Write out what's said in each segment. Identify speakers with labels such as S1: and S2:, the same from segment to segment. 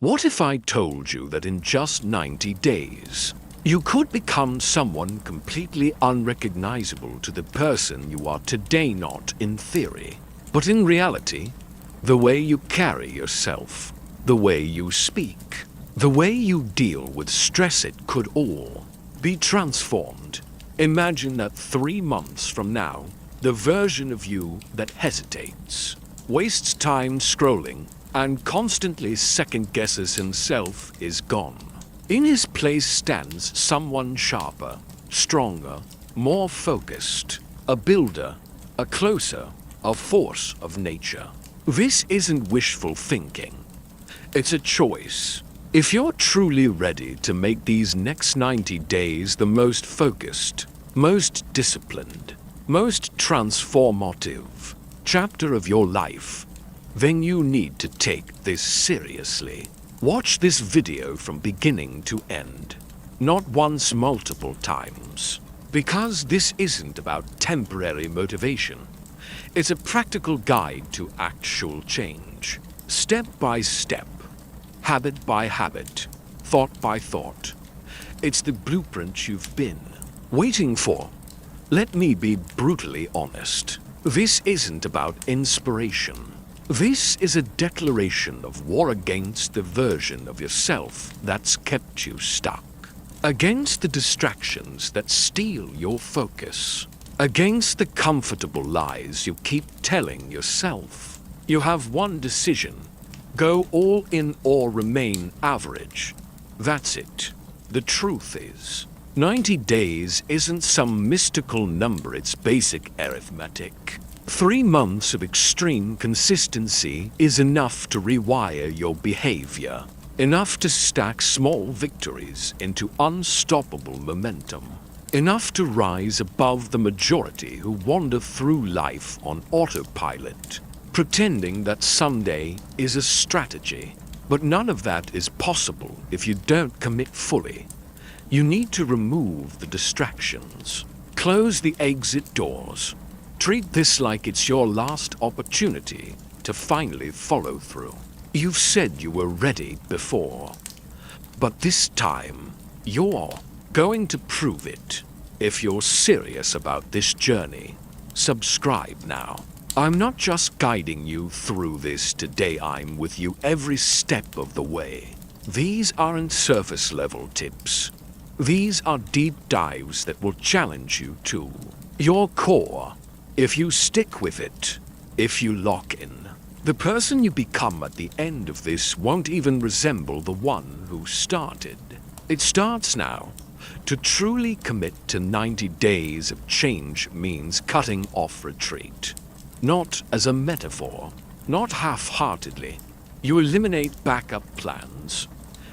S1: What if I told you that in just 90 days, you could become someone completely unrecognizable to the person you are today, not in theory, but in reality? The way you carry yourself, the way you speak, the way you deal with stress, it could all be transformed. Imagine that 3 months from now, the version of you that hesitates, wastes time scrolling, and constantly second-guesses himself is gone. In his place stands someone sharper, stronger, more focused, a builder, a closer, a force of nature. This isn't wishful thinking. It's a choice. If you're truly ready to make these next 90 days the most focused, most disciplined, most transformative chapter of your life, then you need to take this seriously. Watch this video from beginning to end, not once, multiple times, because this isn't about temporary motivation. It's a practical guide to actual change, step by step, habit by habit, thought by thought. It's the blueprint you've been waiting for. Let me be brutally honest. This isn't about inspiration. This is a declaration of war against the version of yourself that's kept you stuck, against the distractions that steal your focus, against the comfortable lies you keep telling yourself. You have one decision: go all in or remain average. That's it. The truth is, 90 days isn't some mystical number, it's basic arithmetic. 3 months of extreme consistency is enough to rewire your behavior, enough to stack small victories into unstoppable momentum, enough to rise above the majority who wander through life on autopilot, pretending that someday is a strategy. But none of that is possible if you don't commit fully. You need to remove the distractions, close the exit doors. Treat this like it's your last opportunity to finally follow through. You've said you were ready before, but this time you're going to prove it. If you're serious about this journey, subscribe now. I'm not just guiding you through this today, I'm with you every step of the way. These aren't surface-level tips. These are deep dives that will challenge you to your core. If you stick with it, if you lock in, the person you become at the end of this won't even resemble the one who started. It starts now. To truly commit to 90 days of change means cutting off retreat. Not as a metaphor, not half-heartedly. You eliminate backup plans.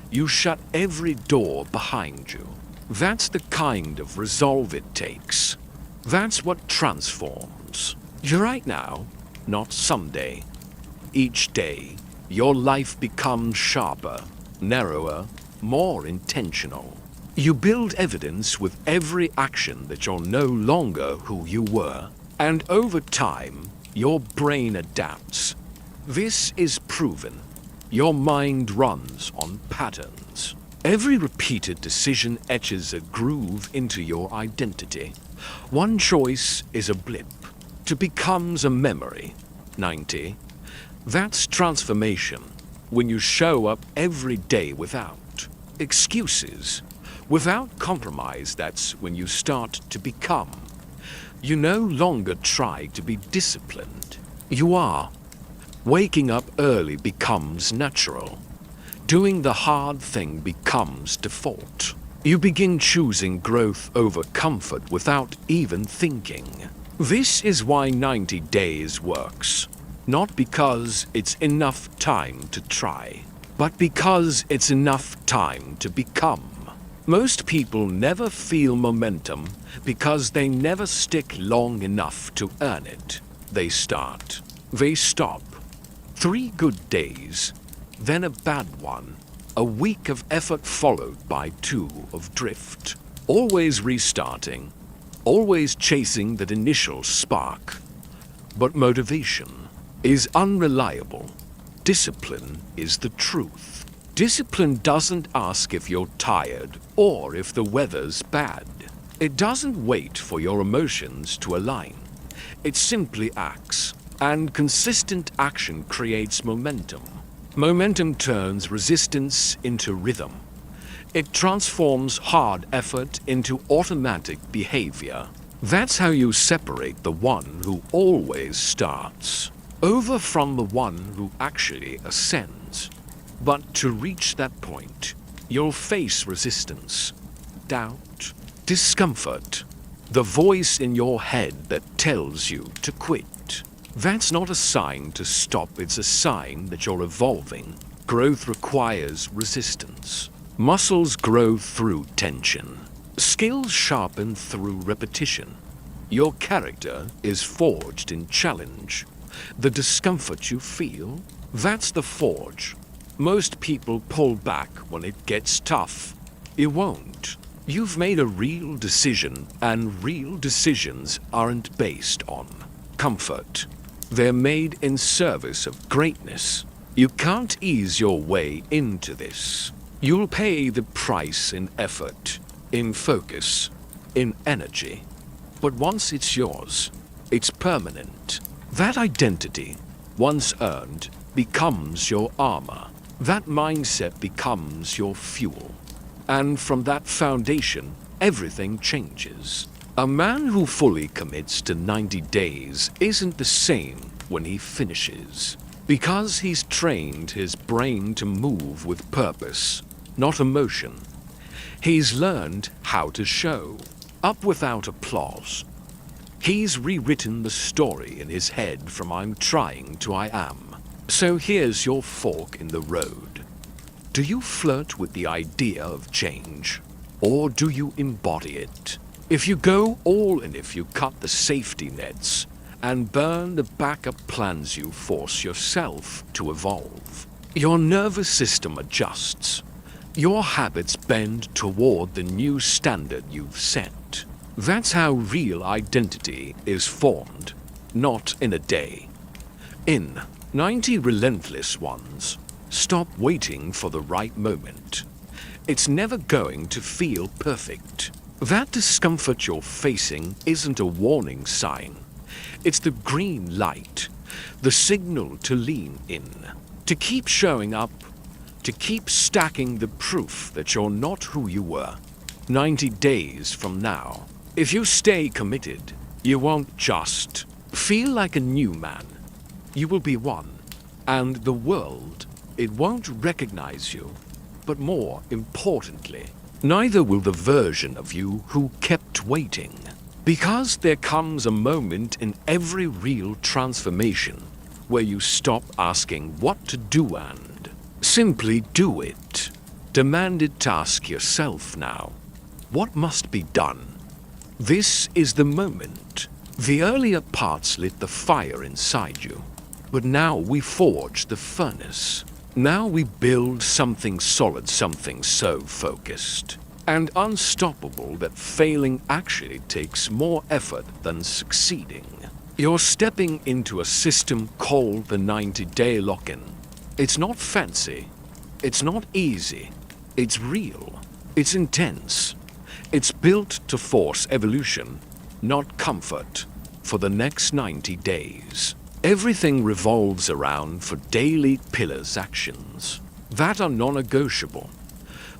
S1: You shut every door behind you. That's the kind of resolve it takes. That's what transforms. You're right now, not someday. Each day, your life becomes sharper, narrower, more intentional. You build evidence with every action that you're no longer who you were, and over time, your brain adapts. This is proven. Your mind runs on patterns. Every repeated decision etches a groove into your identity. One choice is a blip, to becomes a memory. 90. That's transformation. When you show up every day without excuses, without compromise, that's when you start to become. You no longer try to be disciplined. You are. Waking up early becomes natural. Doing the hard thing becomes default. You begin choosing growth over comfort without even thinking. This is why 90 days works. Not because it's enough time to try, but because it's enough time to become. Most people never feel momentum because they never stick long enough to earn it. They start. They stop. 3 good days, then a bad one. A week of effort followed by 2 of drift. Always restarting. Always chasing that initial spark. But motivation is unreliable. Discipline is the truth. Discipline doesn't ask if you're tired or if the weather's bad. It doesn't wait for your emotions to align. It simply acts, and consistent action creates momentum. Momentum turns resistance into rhythm. It transforms hard effort into automatic behavior. That's how you separate the one who always starts over from the one who actually ascends. But to reach that point, you'll face resistance, doubt, discomfort, the voice in your head that tells you to quit. That's not a sign to stop, it's a sign that you're evolving. Growth requires resistance. Muscles grow through tension. Skills sharpen through repetition. Your character is forged in challenge. The discomfort you feel, that's the forge. Most people pull back when it gets tough. You won't. You've made a real decision, and real decisions aren't based on comfort. They're made in service of greatness. You can't ease your way into this. You'll pay the price in effort, in focus, in energy. But once it's yours, it's permanent. That identity, once earned, becomes your armor. That mindset becomes your fuel. And from that foundation, everything changes. A man who fully commits to 90 days isn't the same when he finishes, because he's trained his brain to move with purpose, not emotion. He's learned how to show up without applause. He's rewritten the story in his head from I'm trying to I am. So here's your fork in the road. Do you flirt with the idea of change, or do you embody it? If you go all in, if you cut the safety nets and burn the backup plans, you force yourself to evolve. Your nervous system adjusts. Your habits bend toward the new standard you've set. That's how real identity is formed, not in a day. In 90 relentless ones, stop waiting for the right moment. It's never going to feel perfect. That discomfort you're facing isn't a warning sign. It's the green light, the signal to lean in, to keep showing up, to keep stacking the proof that you're not who you were. 90 days from now, if you stay committed, you won't just feel like a new man. You will be one, and the world, it won't recognize you. But more importantly, neither will the version of you who kept waiting. Because there comes a moment in every real transformation where you stop asking what to do and simply do it. Demanded to ask yourself now, what must be done? This is the moment. The earlier parts lit the fire inside you, but now we forge the furnace. Now we build something solid, something so focused and unstoppable that failing actually takes more effort than succeeding. You're stepping into a system called the 90-day lock-in. It's not fancy. It's not easy. It's real. It's intense. It's built to force evolution, not comfort, for the next 90 days. Everything revolves around for daily pillars actions that are non-negotiable.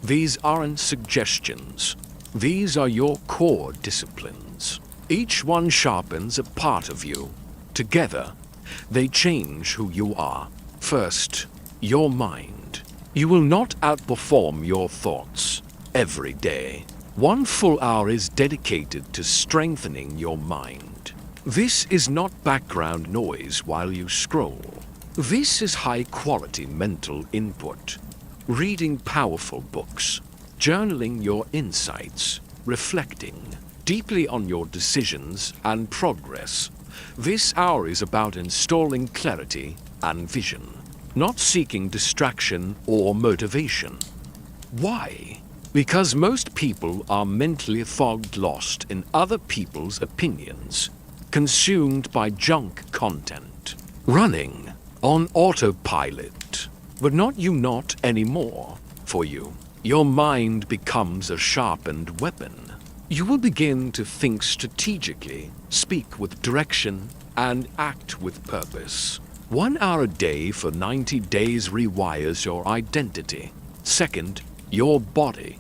S1: These aren't suggestions. These are your core disciplines. Each one sharpens a part of you. Together, they change who you are. First, your mind. You will not outperform your thoughts every day. 1 full hour is dedicated to strengthening your mind. This is not background noise while you scroll. This is high-quality mental input. Reading powerful books, journaling your insights, reflecting deeply on your decisions and progress. This hour is about installing clarity and vision, not seeking distraction or motivation. Why? Because most people are mentally fogged, lost in other people's opinions, consumed by junk content, running on autopilot. But not anymore. For you, your mind becomes a sharpened weapon. You will begin to think strategically, speak with direction, and act with purpose. 1 hour a day for 90 days rewires your identity. Second, your body.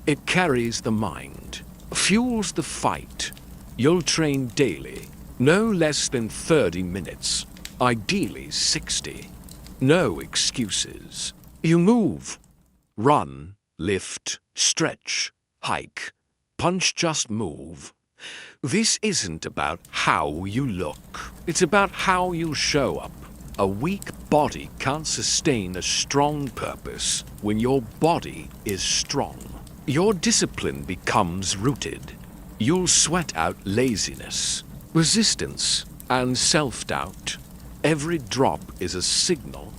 S1: It carries the mind, fuels the fight. You'll train daily, no less than 30 minutes, ideally 60. No excuses. You move, run, lift, stretch, hike, punch, just move. This isn't about how you look. It's about how you show up. A weak body can't sustain a strong purpose when your body is strong. Your discipline becomes rooted. You'll sweat out laziness, resistance, and self-doubt. Every drop is a signal.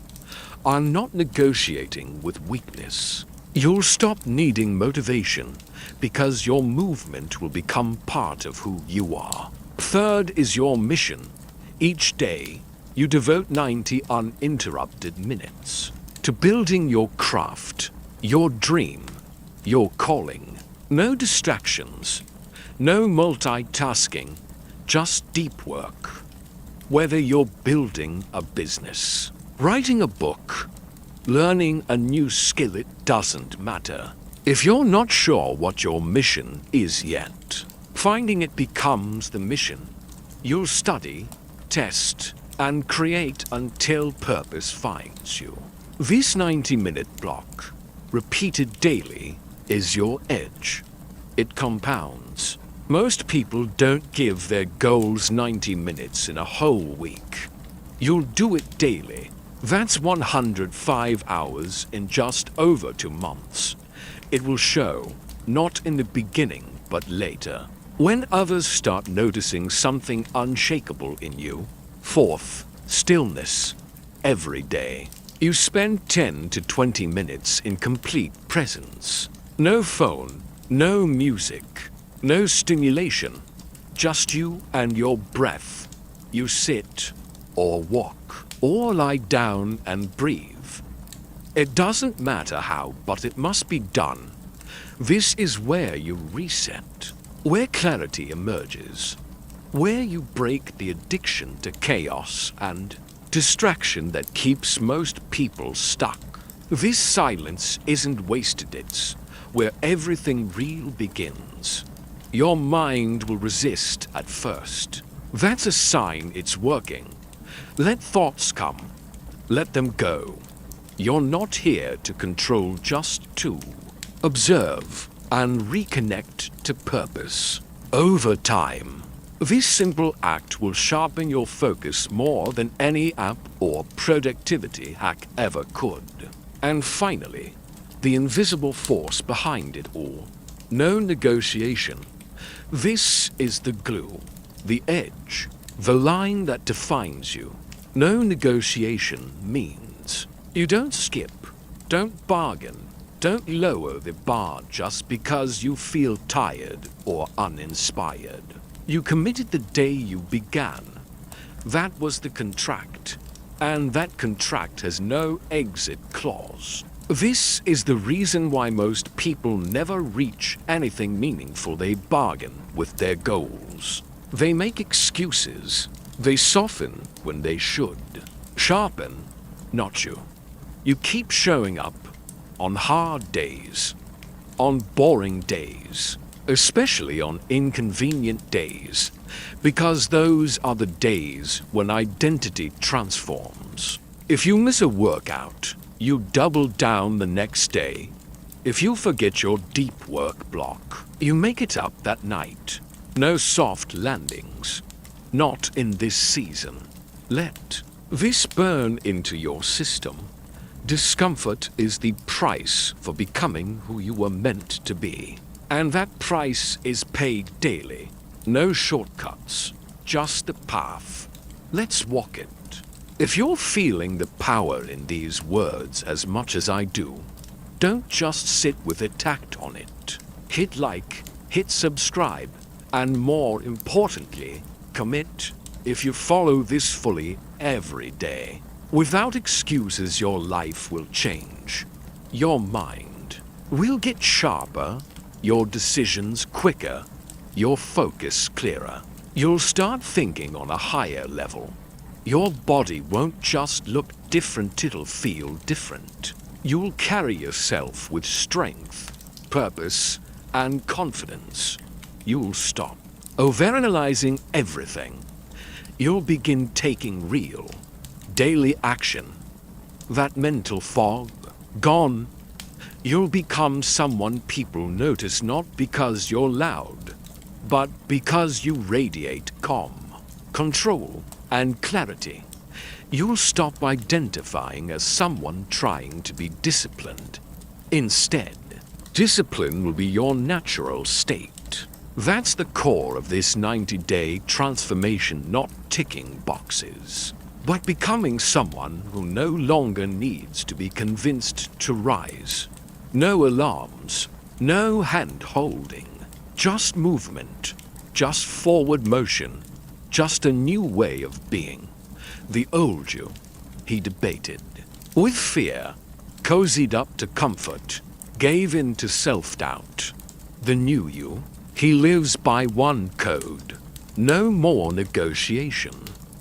S1: I'm not negotiating with weakness. You'll stop needing motivation because your movement will become part of who you are. Third is your mission. Each day, you devote 90 uninterrupted minutes to building your craft, your dream, your calling. No distractions, no multitasking, just deep work. Whether you're building a business, writing a book, learning a new skill, it doesn't matter. If you're not sure what your mission is yet, finding it becomes the mission. You'll study, test, and create until purpose finds you. This 90-minute block, repeated daily, is your edge. It compounds. Most people don't give their goals 90 minutes in a whole week. You'll do it daily. That's 105 hours in just over 2 months. It will show, not in the beginning, but later. When others start noticing something unshakable in you. Fourth, stillness. Every day. You spend 10 to 20 minutes in complete presence. No phone, no music, no stimulation. Just you and your breath. You sit or walk or lie down and breathe. It doesn't matter how, but it must be done. This is where you reset, where clarity emerges, where you break the addiction to chaos and distraction that keeps most people stuck. This silence isn't wasted, it's where everything real begins. Your mind will resist at first. That's a sign it's working. Let thoughts come. Let them go. You're not here to control, just to observe and reconnect to purpose. Over time, this simple act will sharpen your focus more than any app or productivity hack ever could. And finally, the invisible force behind it all. No negotiation. This is the glue, the edge, the line that defines you. No negotiation means you don't skip, don't bargain, don't lower the bar just because you feel tired or uninspired. You committed the day you began. That was the contract, and that contract has no exit clause. This is the reason why most people never reach anything meaningful. They bargain with their goals. They make excuses. They soften when they should. Sharpen, not you. You keep showing up on hard days, on boring days, especially on inconvenient days, because those are the days when identity transforms. If you miss a workout, you double down the next day. If you forget your deep work block, you make it up that night. No soft landings. Not in this season. Let this burn into your system. Discomfort is the price for becoming who you were meant to be. And that price is paid daily. No shortcuts, just the path. Let's walk it. If you're feeling the power in these words as much as I do, don't just sit with it, act on it. Hit like, hit subscribe, and more importantly, commit. If you follow this fully every day, Without excuses, your life will change. Your mind will get sharper, your decisions quicker, your focus clearer. You'll start thinking on a higher level. Your body won't just look different, it'll feel different. You'll carry yourself with strength, purpose, and confidence. You'll stop overanalyzing everything. You'll begin taking real, daily action. That mental fog, gone. You'll become someone people notice not because you're loud, but because you radiate calm, control, and clarity. You'll stop identifying as someone trying to be disciplined. Instead, discipline will be your natural state. That's the core of this 90-day transformation, not ticking boxes, but becoming someone who no longer needs to be convinced to rise. No alarms, no hand-holding, just movement, just forward motion, just a new way of being. The old you, he debated, with fear, cozied up to comfort, gave in to self-doubt. The new you, he lives by one code, no more negotiation.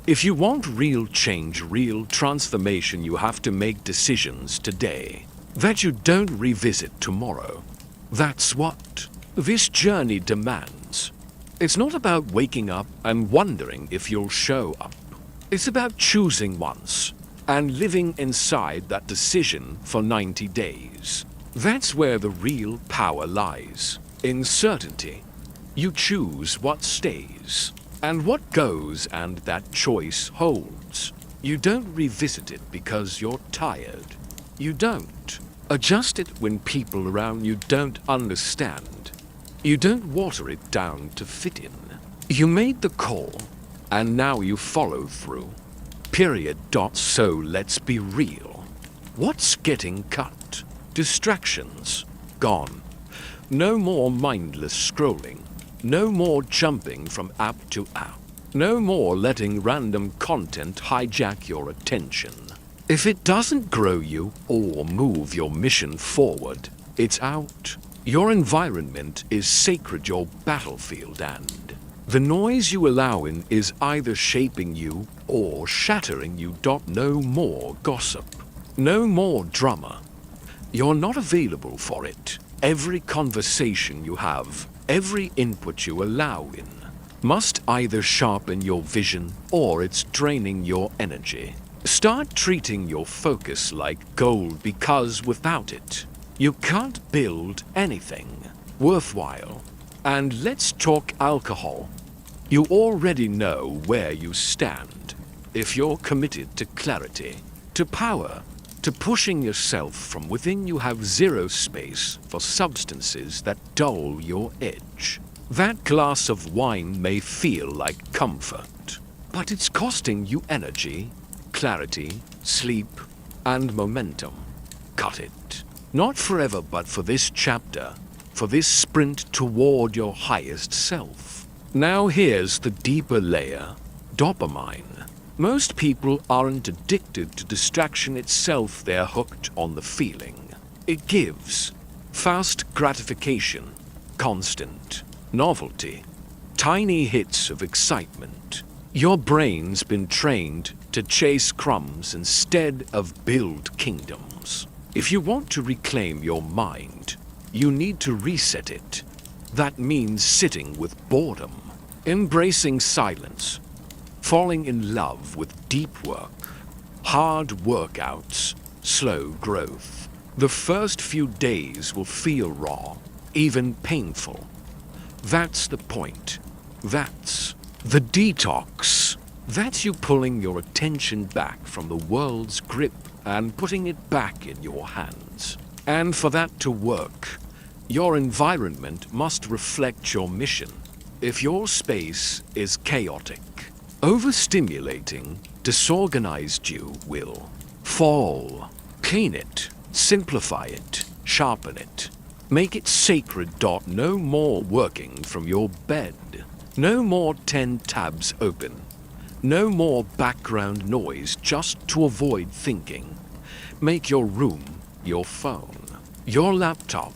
S1: If you want real change, real transformation, you have to make decisions today that you don't revisit tomorrow. That's what this journey demands. It's not about waking up and wondering if you'll show up. It's about choosing once and living inside that decision for 90 days. That's where the real power lies, in certainty. You choose what stays and what goes, and that choice holds. You don't revisit it because you're tired. You don't adjust it when people around you don't understand. You don't water it down to fit in. You made the call, and now you follow through. Period. So let's be real. What's getting cut? Distractions. Gone. No more mindless scrolling. No more jumping from app to app. No more letting random content hijack your attention. If it doesn't grow you or move your mission forward, it's out. Your environment is sacred, your battlefield, and the noise you allow in is either shaping you or shattering you. No more gossip. No more drama. You're not available for it. Every conversation you have, every input you allow in, must either sharpen your vision or it's draining your energy. Start treating your focus like gold, because without it, you can't build anything worthwhile. And let's talk alcohol. You already know where you stand. If you're committed to clarity, to power, to pushing yourself from within, you have zero space for substances that dull your edge. That glass of wine may feel like comfort, but it's costing you energy, clarity, sleep, and momentum. Cut it. Not forever, but for this chapter, for this sprint toward your highest self. Now here's the deeper layer. Dopamine. Most people aren't addicted to distraction itself, they're hooked on the feeling it gives. Fast gratification, constant novelty, tiny hits of excitement. Your brain's been trained to chase crumbs instead of build kingdoms. If you want to reclaim your mind, you need to reset it. That means sitting with boredom, embracing silence, falling in love with deep work, hard workouts, slow growth. The first few days will feel raw, even painful. That's the point. That's the detox. That's you pulling your attention back from the world's grip and putting it back in your hands. And for that to work, your environment must reflect your mission. If your space is chaotic, overstimulating, disorganized, you will fall. Clean it, simplify it, sharpen it. Make it sacred. No more working from your bed. No more 10 tabs open. No more background noise just to avoid thinking. Make your room your phone, your laptop,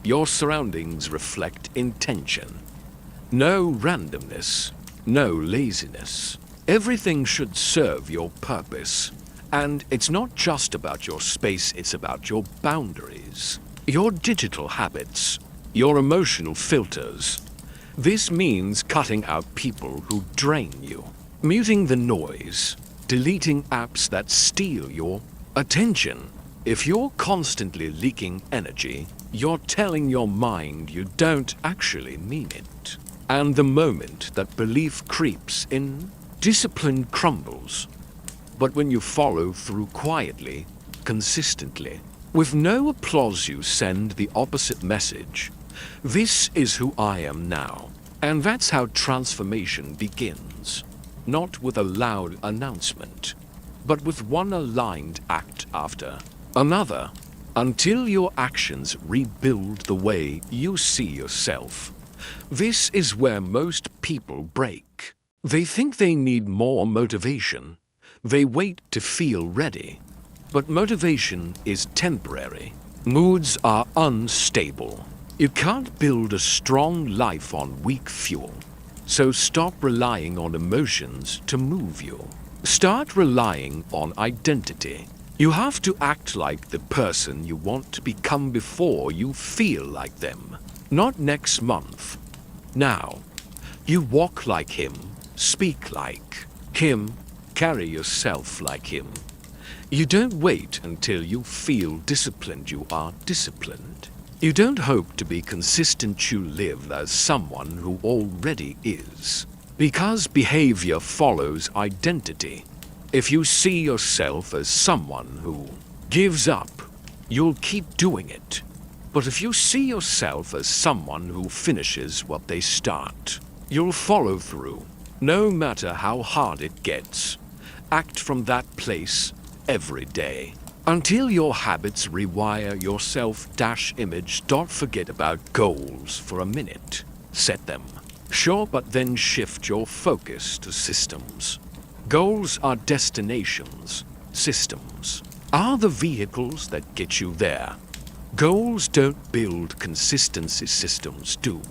S1: your surroundings reflect intention. No randomness, no laziness. Everything should serve your purpose. And it's not just about your space, it's about your boundaries, your digital habits, your emotional filters. This means cutting out people who drain you, muting the noise, deleting apps that steal your attention. If you're constantly leaking energy, you're telling your mind you don't actually mean it. And the moment that belief creeps in, discipline crumbles. But when you follow through quietly, consistently, with no applause, you send the opposite message. This is who I am now. And that's how transformation begins. Not with a loud announcement, but with one aligned act after another, until your actions rebuild the way you see yourself. This is where most people break. They think they need more motivation. They wait to feel ready. But motivation is temporary. Moods are unstable. You can't build a strong life on weak fuel. So stop relying on emotions to move you. Start relying on identity. You have to act like the person you want to become before you feel like them. Not next month. Now. You walk like him, speak like him, carry yourself like him. You don't wait until you feel disciplined, you are disciplined. You don't hope to be consistent, you live as someone who already is. Because behavior follows identity. If you see yourself as someone who gives up, you'll keep doing it. But if you see yourself as someone who finishes what they start, you'll follow through, no matter how hard it gets. Act from that place every day. Until your habits rewire your self-image. Don't forget about goals for a minute. Set them. Sure, but then shift your focus to systems. Goals are destinations. Systems are the vehicles that get you there. Goals don't build consistency, systems do.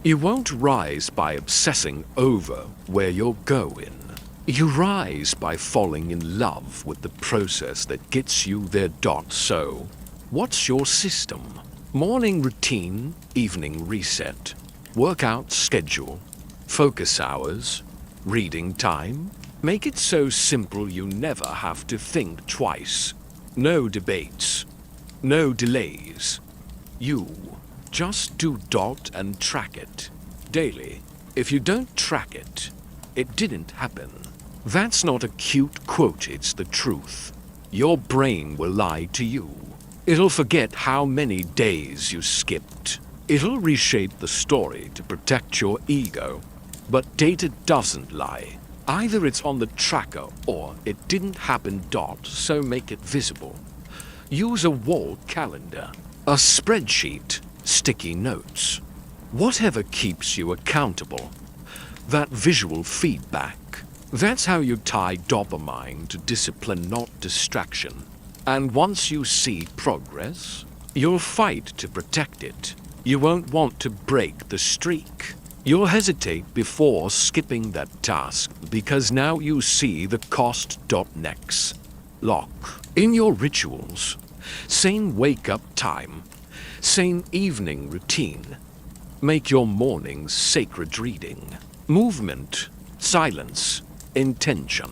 S1: You won't rise by obsessing over where you're going. You rise by falling in love with the process that gets you there. So, what's your system? Morning routine, evening reset, workout schedule, focus hours, reading time? Make it so simple you never have to think twice. No debates, no delays. You just do and track it daily. If you don't track it, it didn't happen. That's not a cute quote, it's the truth. Your brain will lie to you. It'll forget how many days you skipped. It'll reshape the story to protect your ego. But data doesn't lie. Either it's on the tracker or it didn't happen. So make it visible. Use a wall calendar, a spreadsheet, sticky notes. Whatever keeps you accountable. That visual feedback. That's how you tie dopamine to discipline, not distraction. And once you see progress, you'll fight to protect it. You won't want to break the streak. You'll hesitate before skipping that task because now you see the cost. Next. Lock in your rituals. Same wake-up time. Same evening routine. Make your mornings sacred reading. Movement. Silence. Intention.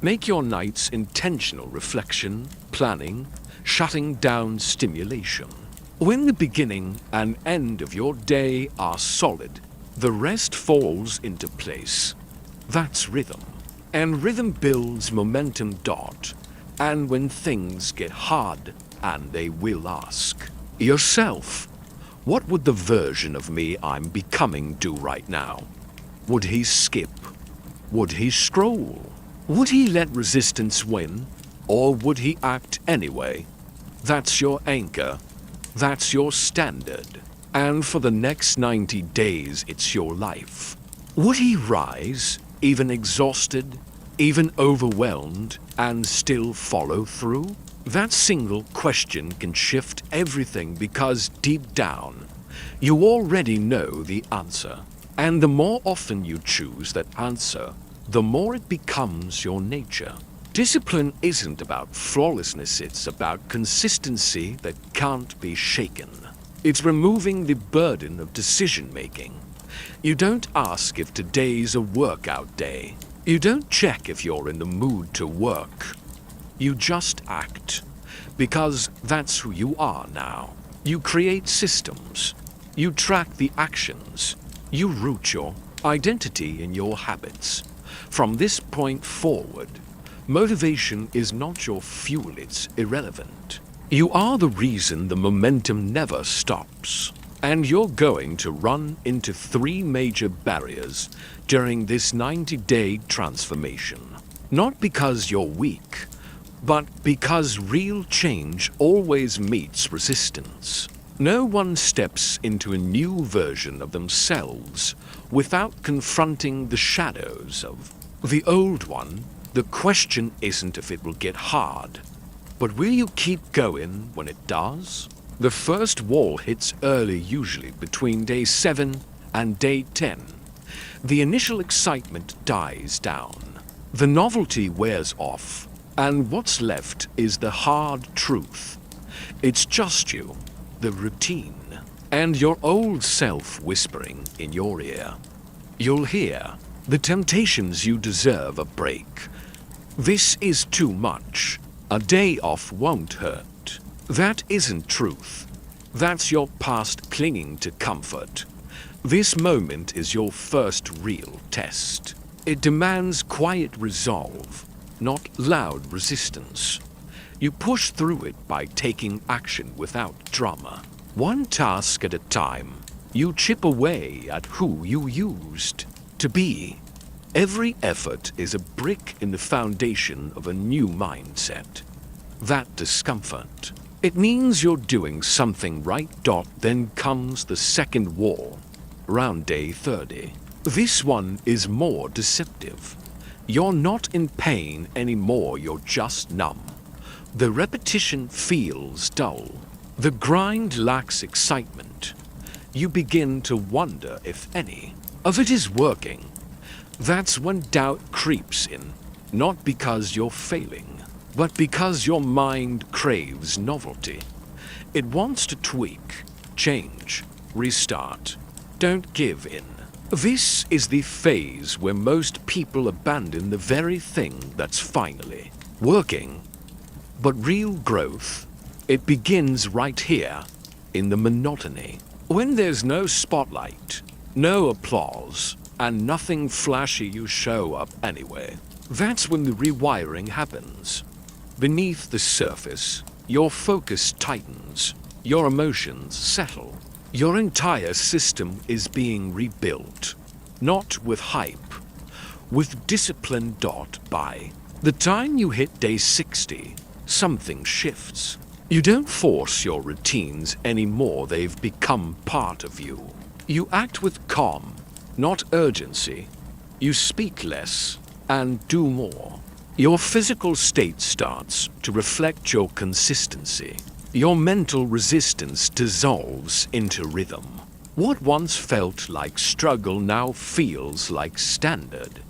S1: Make your nights intentional reflection, planning, shutting down stimulation. When the beginning and end of your day are solid, the rest falls into place. That's rhythm. And rhythm builds momentum. And when things get hard, and they will, ask yourself, what would the version of me I'm becoming do right now? Would he skip? Would he scroll? Would he let resistance win? Or would he act anyway? That's your anchor. That's your standard. And for the next 90 days, it's your life. Would he rise, even exhausted, even overwhelmed, and still follow through? That single question can shift everything because deep down, you already know the answer. And the more often you choose that answer, the more it becomes your nature. Discipline isn't about flawlessness, it's about consistency that can't be shaken. It's removing the burden of decision making. You don't ask if today's a workout day. You don't check if you're in the mood to work. You just act, because that's who you are now. You create systems. You track the actions. You root your identity in your habits. From this point forward, motivation is not your fuel, it's irrelevant. You are the reason the momentum never stops. And you're going to run into 3 major barriers during this 90-day transformation. Not because you're weak, but because real change always meets resistance. No one steps into a new version of themselves without confronting the shadows of the old one. The question isn't if it will get hard, but will you keep going when it does? The first wall hits early, usually between day 7 and day 10. The initial excitement dies down. The novelty wears off, and what's left is the hard truth. It's just you, the routine, and your old self whispering in your ear. You'll hear, "The temptations you deserve a break. This is too much. A day off won't hurt." That isn't truth. That's your past clinging to comfort. This moment is your first real test. It demands quiet resolve, not loud resistance. You push through it by taking action without drama. One task at a time, you chip away at who you used to be. Every effort is a brick in the foundation of a new mindset. That discomfort, it means you're doing something right. Then comes the second wall, around day 30. This one is more deceptive. You're not in pain anymore, you're just numb. The repetition feels dull. The grind lacks excitement. You begin to wonder if any of it is working. That's when doubt creeps in, not because you're failing, but because your mind craves novelty. It wants to tweak, change, restart. Don't give in. This is the phase where most people abandon the very thing that's finally working. But real growth, it begins right here, in the monotony. When there's no spotlight, no applause, and nothing flashy, you show up anyway. That's when the rewiring happens. Beneath the surface, your focus tightens, your emotions settle. Your entire system is being rebuilt, not with hype, with discipline. By the time you hit day 60, something shifts. You don't force your routines anymore, they've become part of you. You act with calm, not urgency. You speak less and do more. Your physical state starts to reflect your consistency. Your mental resistance dissolves into rhythm. What once felt like struggle now feels like standard.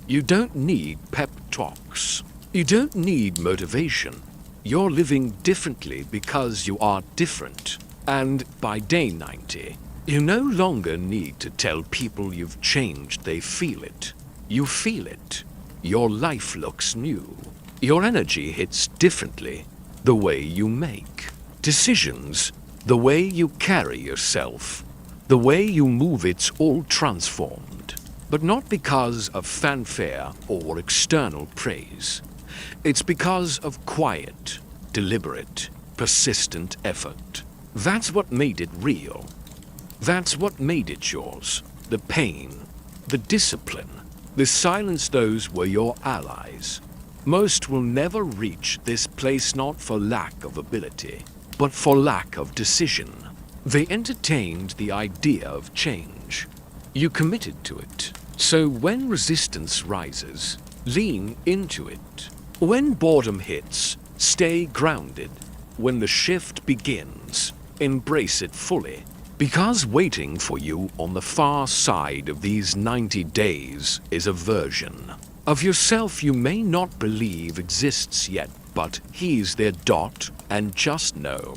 S1: You don't need pep talks. You don't need motivation. You're living differently because you are different. And by day 90, you no longer need to tell people you've changed. They feel it. You feel it. Your life looks new. Your energy hits differently. The way you make decisions, the way you carry yourself, the way you move, it's all transformed. But not because of fanfare or external praise. It's because of quiet, deliberate, persistent effort. That's what made it real. That's what made it yours. The pain, the discipline, the silence, those were your allies. Most will never reach this place, not for lack of ability, but for lack of decision. They entertained the idea of change. You committed to it. So when resistance rises, Lean into it. When boredom hits, stay grounded. When the shift begins, embrace it fully. Because waiting for you on the far side of these 90 days is a version of yourself you may not believe exists yet, but he's there, and just know,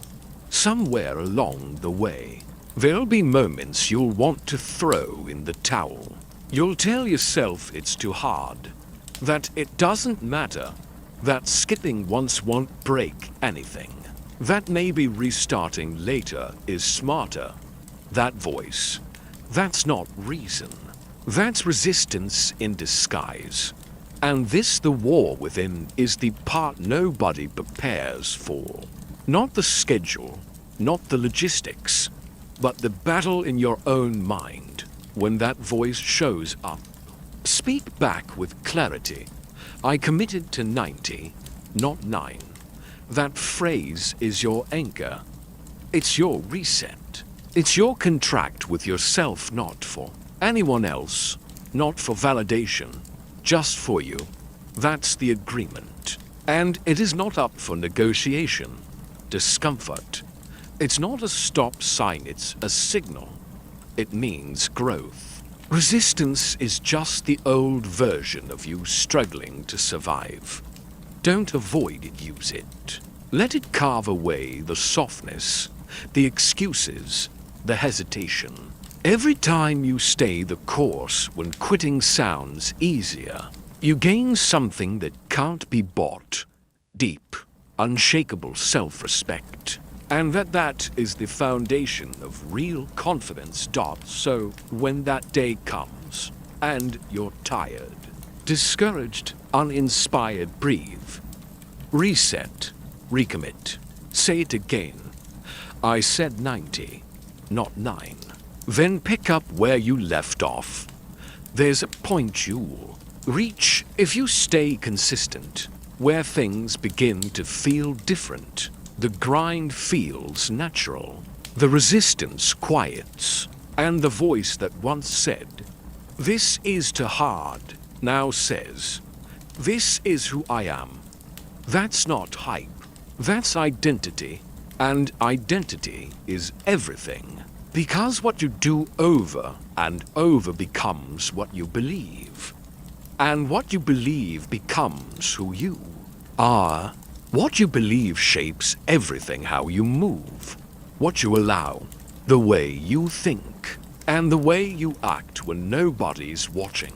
S1: somewhere along the way, there'll be moments you'll want to throw in the towel. You'll tell yourself it's too hard, that it doesn't matter, that skipping once won't break anything, that maybe restarting later is smarter. That voice, that's not reason. That's resistance in disguise. And this, the war within, is the part nobody prepares for. Not the schedule, not the logistics, but the battle in your own mind when that voice shows up. Speak back with clarity. I committed to 90, not 9. That phrase is your anchor. It's your reset. It's your contract with yourself, not for anyone else, not for validation, just for you. That's the agreement. And it is not up for negotiation, discomfort. It's not a stop sign, it's a signal. It means growth. Resistance is just the old version of you struggling to survive. Don't avoid it, use it. Let it carve away the softness, the excuses, the hesitation. Every time you stay the course when quitting sounds easier, you gain something that can't be bought. Deep, unshakable self-respect. And that is the foundation of real confidence. So when that day comes, and you're tired, discouraged, uninspired, breathe. Reset, recommit. Say it again. I said 90. Not 9. Then pick up where you left off. There's a point you'll reach if you stay consistent, where things begin to feel different. The grind feels natural. The resistance quiets. And the voice that once said, "This is too hard," now says, "This is who I am." That's not hype. That's identity. And identity is everything. Because what you do over and over becomes what you believe. And what you believe becomes who you are. What you believe shapes everything, how you move, what you allow, the way you think, and the way you act when nobody's watching.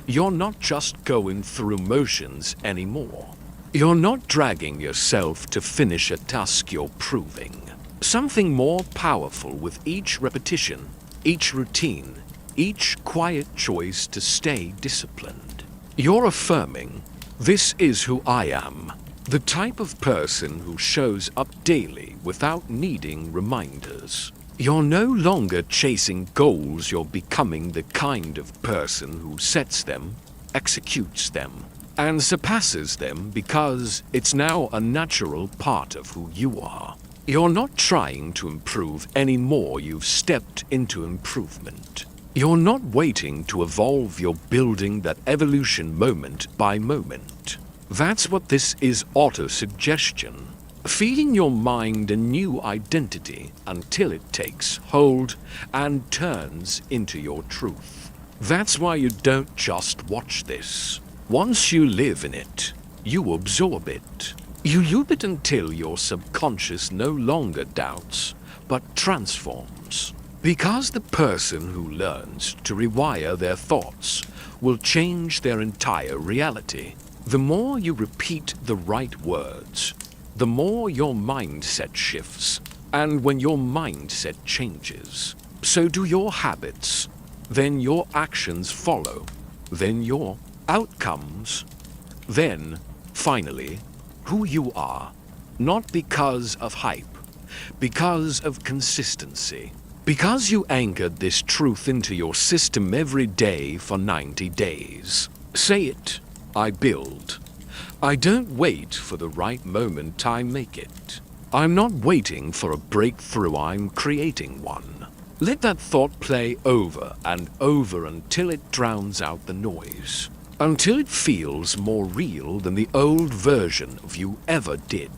S1: You're not just going through motions anymore. You're not dragging yourself to finish a task, you're proving something more powerful with each repetition, each routine, each quiet choice to stay disciplined. You're affirming, "This is who I am." The type of person who shows up daily without needing reminders. You're no longer chasing goals, you're becoming the kind of person who sets them, executes them, and surpasses them because it's now a natural part of who you are. You're not trying to improve anymore, you've stepped into improvement. You're not waiting to evolve, you're building that evolution moment by moment. That's what this is, auto-suggestion. Feeding your mind a new identity until it takes hold and turns into your truth. That's why you don't just watch this. Once you live in it, you absorb it. You use it until your subconscious no longer doubts, but transforms. Because the person who learns to rewire their thoughts will change their entire reality. The more you repeat the right words, the more your mindset shifts. And when your mindset changes, so do your habits. Then your actions follow. Then your outcomes. Then, finally, who you are. Not because of hype, because of consistency. Because you anchored this truth into your system every day for 90 days. Say it. I build. I don't wait for the right moment, I make it. I'm not waiting for a breakthrough, I'm creating one. Let that thought play over and over until it drowns out the noise. until it feels more real than the old version of you ever did.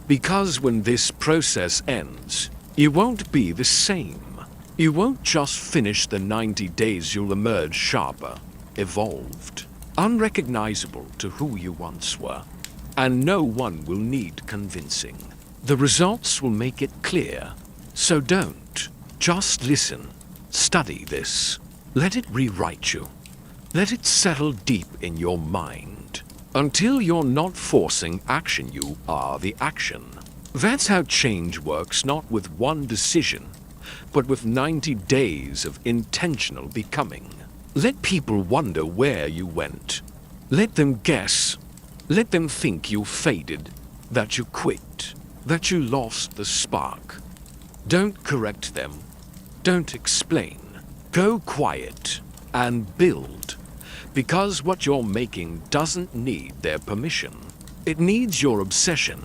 S1: Because when this process ends, you won't be the same. You won't just finish the 90 days, you'll emerge sharper, evolved, unrecognizable to who you once were. And no one will need convincing. The results will make it clear. So don't. Just listen. Study this. Let it rewrite you. Let it settle deep in your mind. Until you're not forcing action, you are the action. That's how change works, not with one decision, but with 90 days of intentional becoming. Let people wonder where you went. Let them guess. Let them think you faded, that you quit, that you lost the spark. Don't correct them. Don't explain. Go quiet and build. Because what you're making doesn't need their permission. It needs your obsession,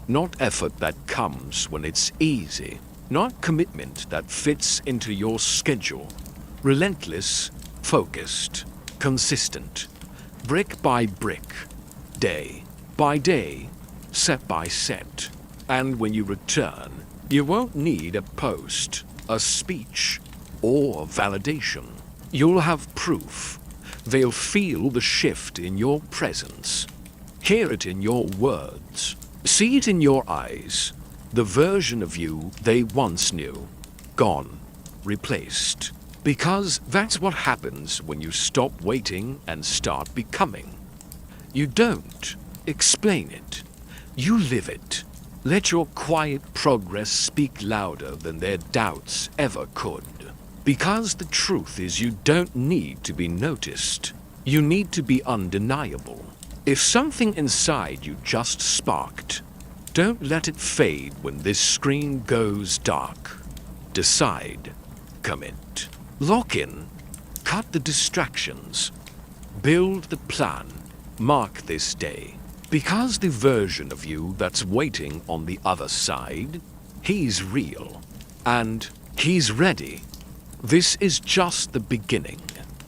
S1: not effort that comes when it's easy, not commitment that fits into your schedule. Relentless, focused, consistent, brick by brick, day by day, set by set. And when you return, you won't need a post, a speech, or validation. You'll have proof. They'll feel the shift in your presence, hear it in your words, see it in your eyes. The version of you they once knew, gone, replaced. Because that's what happens when you stop waiting and start becoming. You don't explain it. You live it. Let your quiet progress speak louder than their doubts ever could. Because the truth is you don't need to be noticed. You need to be undeniable. If something inside you just sparked, don't let it fade when this screen goes dark. Decide. Commit. Lock in. Cut the distractions. Build the plan. Mark this day. Because the version of you that's waiting on the other side, he's real. And he's ready. This is just the beginning.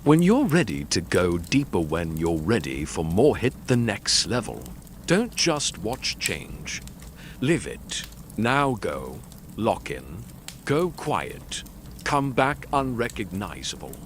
S1: When you're ready to go deeper, when you're ready for more, hit the next level. Don't just watch change. Live it. Now go. Lock in. Go quiet. Come back unrecognizable.